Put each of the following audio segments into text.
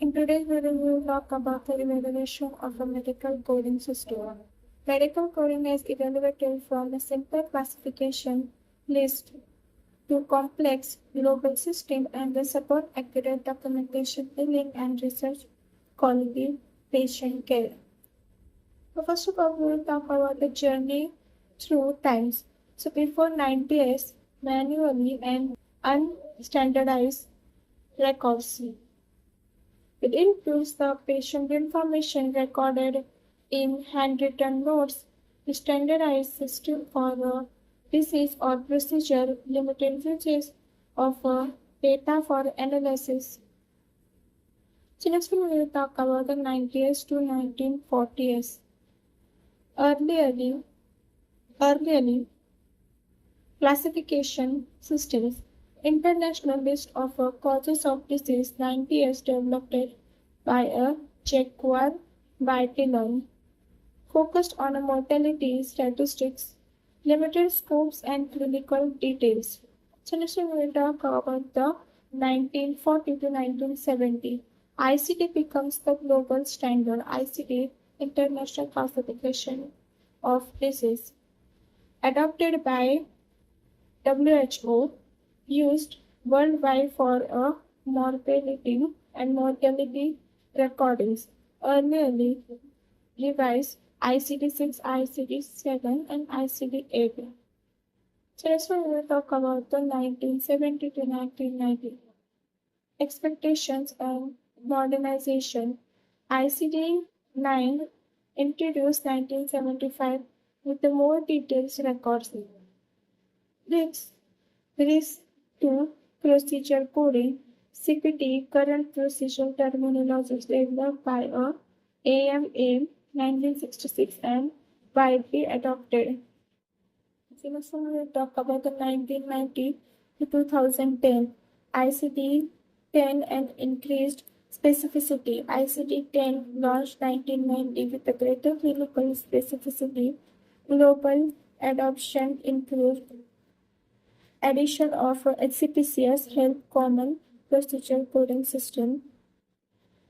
In today's video, we will talk about the evaluation of a medical coding system. Medical coding is evaluated from a simple classification list to complex global system and the support accurate documentation, billing, and research quality patient care. So first of all, we will talk about the journey through times. So before 90s, manually and unstandardized records. It includes the patient information recorded in handwritten notes, standardized system for the disease or procedure, limited uses of data for analysis. So next we will talk about the 90s to 1940s. Earlier classification systems. International list of causes of disease 90s developed by a Jacques Barthelon, focused on a mortality statistics, limited scopes and clinical details. So next we will talk about the 1940 to 1970. ICD becomes the global standard. ICD, International Classification of Disease, adopted by WHO, used worldwide for a morbidity and mortality recordings. Earlier revised ICD-6, ICD-7, and ICD-8. So next one we will talk about the 1970 to 1990. Expectations and modernization. ICD-9 introduced 1975 with the more detailed records. Brings to procedure coding, CPT, current procedure terminology developed by a AMA 1966 and widely adopted. So next we will talk about the 1990 to 2010 ICD-10 and increased specificity. ICD-10 launched 1990 with a greater clinical specificity. Global adoption improved addition of HCPCS Health Common Procedure Coding System.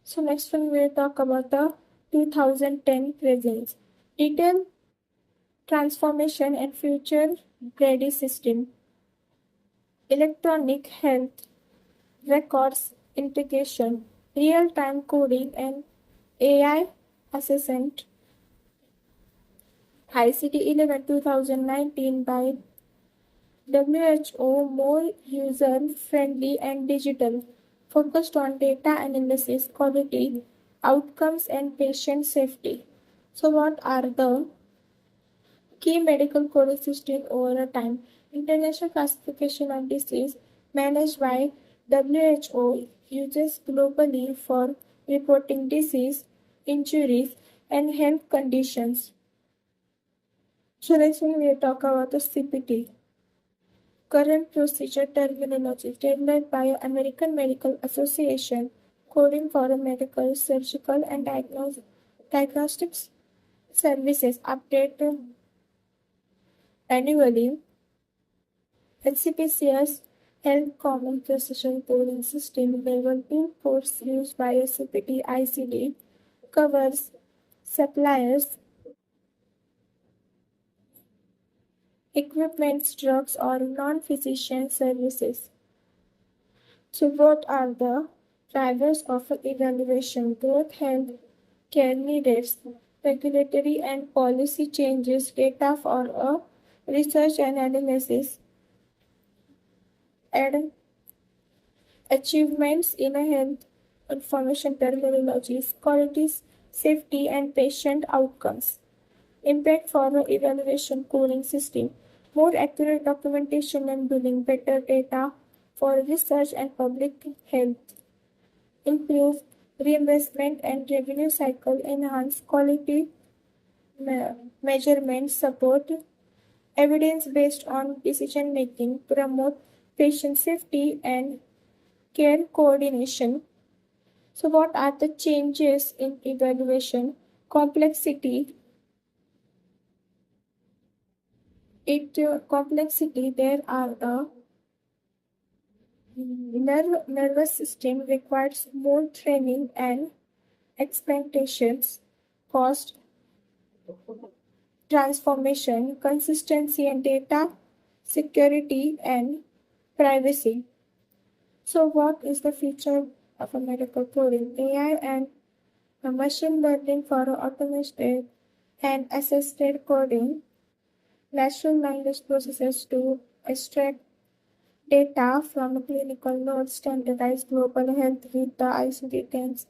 So next one we will talk about the 2010 presence. Detailed transformation and future ready system. Electronic health records integration, real-time coding and AI assistant. ICD-11 2019 by WHO, more user-friendly and digital, focused on data analysis, quality, outcomes, and patient safety. So what are the key medical coding systems over time? International Classification of Disease, managed by WHO, uses globally for reporting disease, injuries, and health conditions. So next we will talk about the CPT. Current procedure terminology developed by American Medical Association, coding for medical, surgical, and diagnostics services updated annually. HCPCS Health Common Precision Coding System Level 2 course used by a CPT ICD covers suppliers, equipment, drugs, or non-physician services. So what are the drivers of evaluation? Growth, health care needs, regulatory and policy changes, data for a research and analysis, and achievements in a health information terminologies, qualities, safety, and patient outcomes. Impact for the evaluation coding system, more accurate documentation and billing, better data for research and public health, improve reimbursement and revenue cycle, enhance quality measurement, support evidence based on decision making, promote patient safety and care coordination. So, what are the changes in evaluation? Complexity. Complexity. There are nervous system requires more training and expectations, cost, transformation, consistency and data, security and privacy. So what is the future of a medical coding? AI and machine learning for automated and assisted coding, natural language processes to extract data from clinical notes, standardized global health with the ICD-10's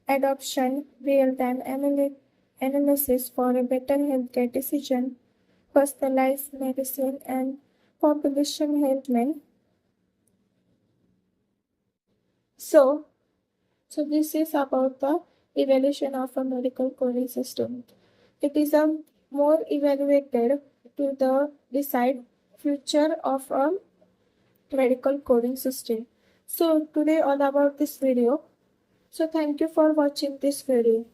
adoption, real-time analysis for a better healthcare decision, personalized medicine, and population health. So, so this is about the evaluation of a medical coding system. It is a more evaluated to the decide future of a medical coding system. So today all about this video. So thank you for watching this video.